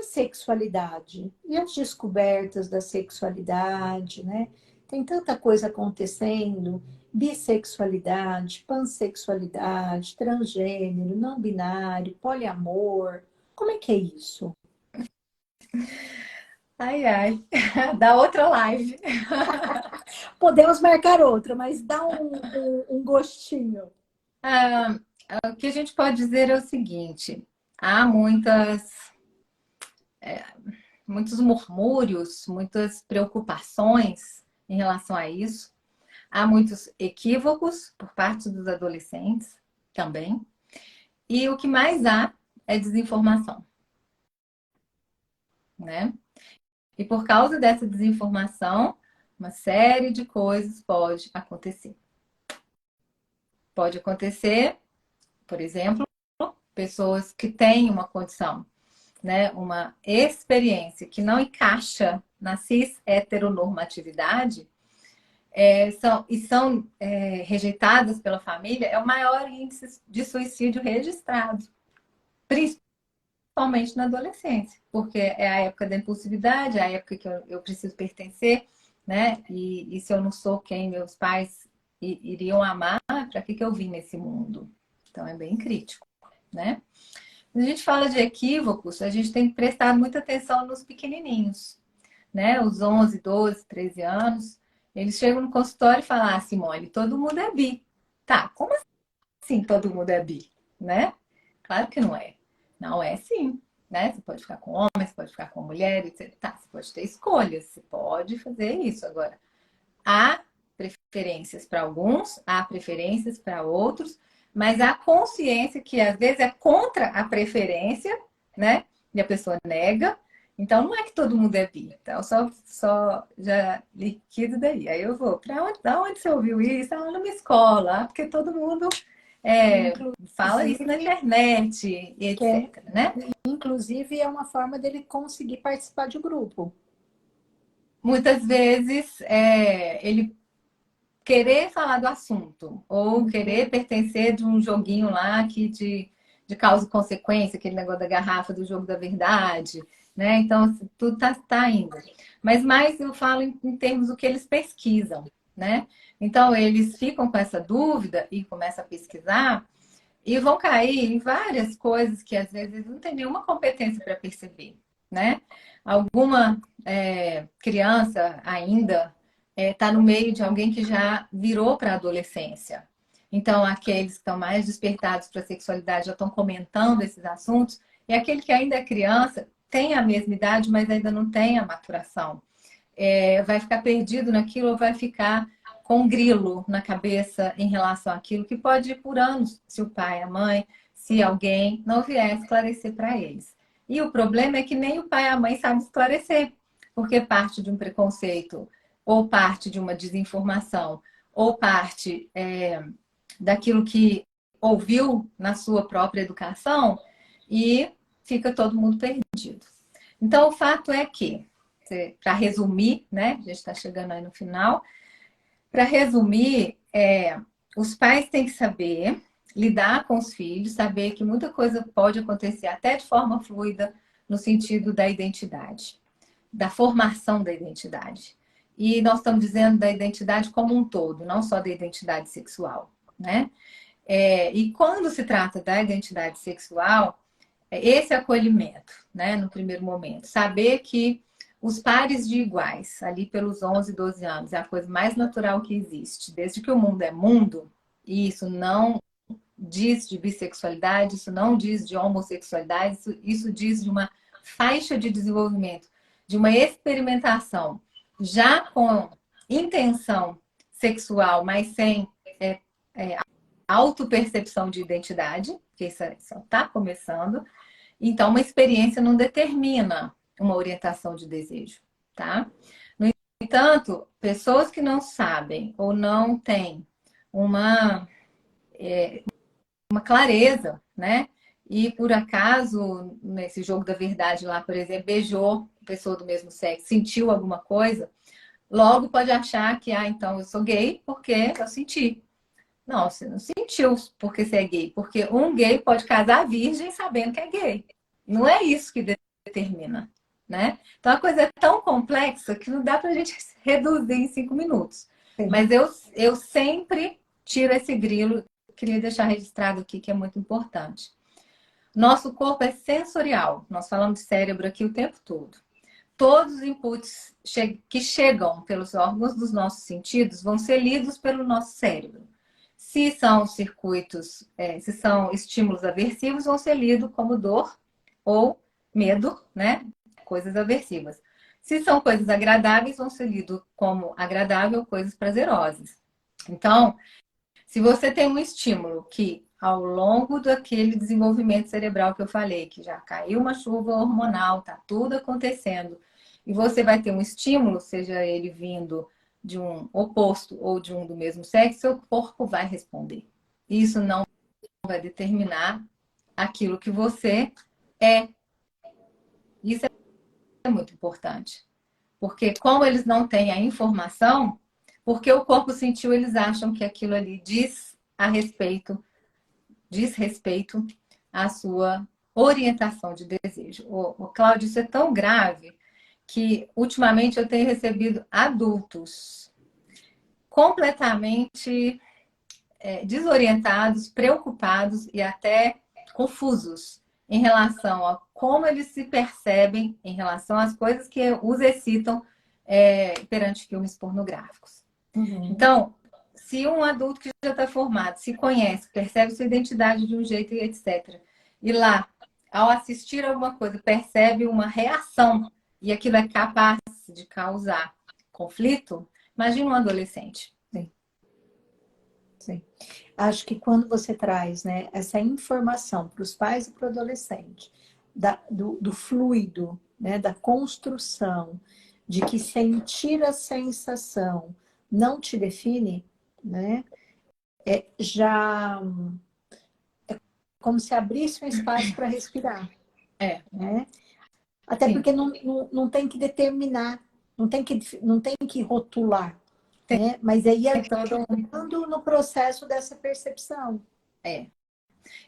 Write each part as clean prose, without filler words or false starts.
a sexualidade? E as descobertas da sexualidade, né? Tem tanta coisa acontecendo, bissexualidade, pansexualidade, transgênero, não binário, poliamor. Como é que é isso? Ai, ai, da outra live. Podemos marcar outra, mas dá um gostinho. Ah, o que a gente pode dizer é o seguinte: há muitos murmúrios, muitas preocupações em relação a isso. Há muitos equívocos por parte dos adolescentes também. E o que mais há é desinformação, né? E por causa dessa desinformação, uma série de coisas pode acontecer. Pode acontecer, por exemplo, pessoas que têm uma condição, né, uma experiência que não encaixa na cis heteronormatividade, são rejeitadas pela família, é o maior índice de suicídio registrado, principalmente na adolescência, porque é a época da impulsividade, é a época que eu preciso pertencer, né? E se eu não sou quem meus pais iriam amar, para que eu vim nesse mundo? Então é bem crítico, né? Quando a gente fala de equívocos, a gente tem que prestar muita atenção nos pequenininhos, né? Os 11, 12, 13 anos, eles chegam no consultório e falam: ah, Simone, todo mundo é bi. Tá, como assim todo mundo é bi, né? Claro que não é. Não é sim, né? Você pode ficar com homem, você pode ficar com mulher, etc. Tá, você pode ter escolhas, você pode fazer isso. Agora, há preferências para alguns, há preferências para outros, mas há consciência que às vezes é contra a preferência, né? E a pessoa nega. Então não é que todo mundo é bi. Então só já liquido daí. Aí eu vou, para onde, da onde você ouviu isso? Ah, numa escola, porque todo mundo fala isso na Inclusive, internet, e que é, etc, né? inclusive é uma forma dele conseguir participar de grupo. Muitas vezes ele querer falar do assunto, ou querer pertencer de um joguinho lá de causa e consequência, aquele negócio da garrafa do jogo da verdade, né? Então, assim, tudo tá indo. Mas mais eu falo em termos do que eles pesquisam, né? Então, eles ficam com essa dúvida e começam a pesquisar e vão cair em várias coisas que às vezes eles não têm nenhuma competência para perceber, né? Alguma criança ainda está no meio de alguém que já virou para a adolescência. Então, aqueles que estão mais despertados para a sexualidade já estão comentando esses assuntos, e aquele que ainda é criança tem a mesma idade, mas ainda não tem a maturação. Vai ficar perdido naquilo ou vai ficar com um grilo na cabeça em relação àquilo, que pode ir por anos, se o pai, a mãe, se alguém não vier esclarecer para eles. E o problema é que nem o pai e a mãe sabem esclarecer, porque parte de um preconceito, ou parte de uma desinformação, ou parte daquilo que ouviu na sua própria educação, e fica todo mundo perdido. Então, o fato é que, para resumir, né, a gente está chegando aí no final, para resumir, os pais têm que saber lidar com os filhos, saber que muita coisa pode acontecer até de forma fluida no sentido da identidade, da formação da identidade. E nós estamos dizendo da identidade como um todo, não só da identidade sexual, né? E quando se trata da identidade sexual, esse acolhimento, né, no primeiro momento, saber que os pares de iguais, ali pelos 11, 12 anos, é a coisa mais natural que existe. Desde que o mundo é mundo, e isso não diz de bissexualidade, isso não diz de homossexualidade, isso diz de uma faixa de desenvolvimento, de uma experimentação, já com intenção sexual, mas sem autopercepção de identidade, que isso só está começando. Então, uma experiência não determina uma orientação de desejo, tá? No entanto, pessoas que não sabem ou não têm uma, uma clareza, né? E por acaso, nesse jogo da verdade lá, por exemplo, beijou pessoa do mesmo sexo, sentiu alguma coisa, logo pode achar que, então eu sou gay porque eu senti. Não, você não sentiu porque você é gay, porque um gay pode casar virgem sabendo que é gay. Não é isso que determina, né? Então a coisa é tão complexa que não dá para a gente reduzir em 5 minutos. Sim. Mas eu sempre tiro esse grilo, queria deixar registrado aqui que é muito importante. Nosso corpo é sensorial, nós falamos de cérebro aqui o tempo todo. Todos os inputs que chegam pelos órgãos dos nossos sentidos vão ser lidos pelo nosso cérebro. Se são circuitos, se são estímulos aversivos, vão ser lidos como dor ou medo, né? Coisas aversivas. Se são coisas agradáveis, vão ser lidos como agradável ou coisas prazerosas. Então, se você tem um estímulo que, ao longo daquele desenvolvimento cerebral que eu falei, que já caiu uma chuva hormonal, tá tudo acontecendo, e você vai ter um estímulo, seja ele vindo de um oposto ou de um do mesmo sexo, seu corpo vai responder. Isso não vai determinar aquilo que você é. Isso é muito importante. Porque como eles não têm a informação, porque o corpo sentiu, eles acham que aquilo ali diz respeito à sua orientação de desejo. Cláudio, isso é tão grave que ultimamente eu tenho recebido adultos completamente desorientados, preocupados e até confusos em relação a como eles se percebem em relação às coisas que os excitam perante filmes pornográficos. Uhum. Então, se um adulto que já está formado se conhece, percebe sua identidade de um jeito e etc., e lá, ao assistir alguma coisa, percebe uma reação e aquilo é capaz de causar conflito, imagina um adolescente. Sim. Acho que quando você traz, né, essa informação para os pais e para o adolescente, do fluido, né, da construção, de que sentir a sensação não te define, né, já é como se abrisse um espaço para respirar. Né? Até Sim. porque não tem que determinar, não tem que rotular. Né? Mas aí é todo no processo dessa percepção.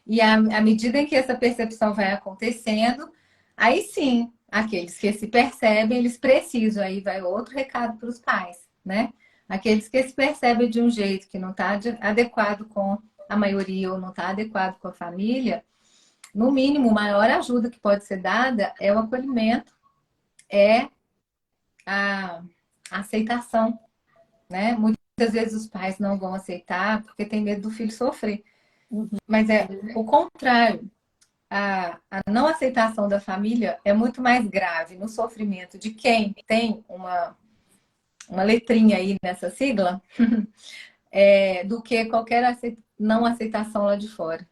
E à medida em que essa percepção vai acontecendo, aí sim, aqueles que se percebem, eles precisam, aí vai outro recado para os pais, né? Aqueles que se percebem de um jeito que não está adequado com a maioria ou não está adequado com a família, no mínimo, a maior ajuda que pode ser dada é o acolhimento, é a aceitação, né? Muitas vezes os pais não vão aceitar porque tem medo do filho sofrer. Mas é o contrário. A não aceitação da família é muito mais grave no sofrimento de quem tem uma letrinha aí nessa sigla do que qualquer não aceitação lá de fora.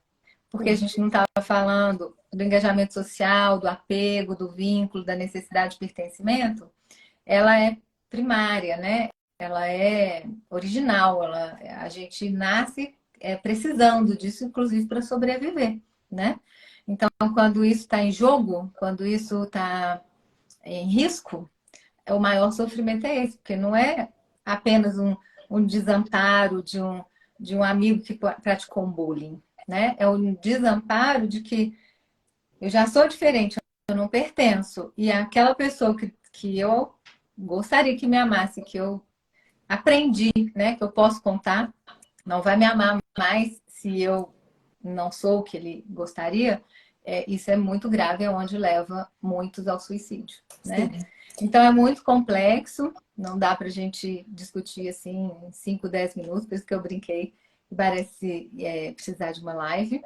Porque a gente não estava falando do engajamento social, do apego, do vínculo, da necessidade de pertencimento. Ela é primária, né? Ela é original. A gente nasce precisando disso, inclusive, para sobreviver, né? Então, quando isso está em jogo, quando isso está em risco, o maior sofrimento é esse, porque não é apenas um desamparo de um amigo que praticou um bullying, né? É um desamparo de que eu já sou diferente, eu não pertenço. E aquela pessoa que eu gostaria que me amasse, que eu aprendi, né, que eu posso contar, não vai me amar mais se eu não sou o que ele gostaria, isso é muito grave, é onde leva muitos ao suicídio, né? Então é muito complexo, não dá pra gente discutir assim em 5, 10 minutos, por isso que eu brinquei, parece precisar de uma live.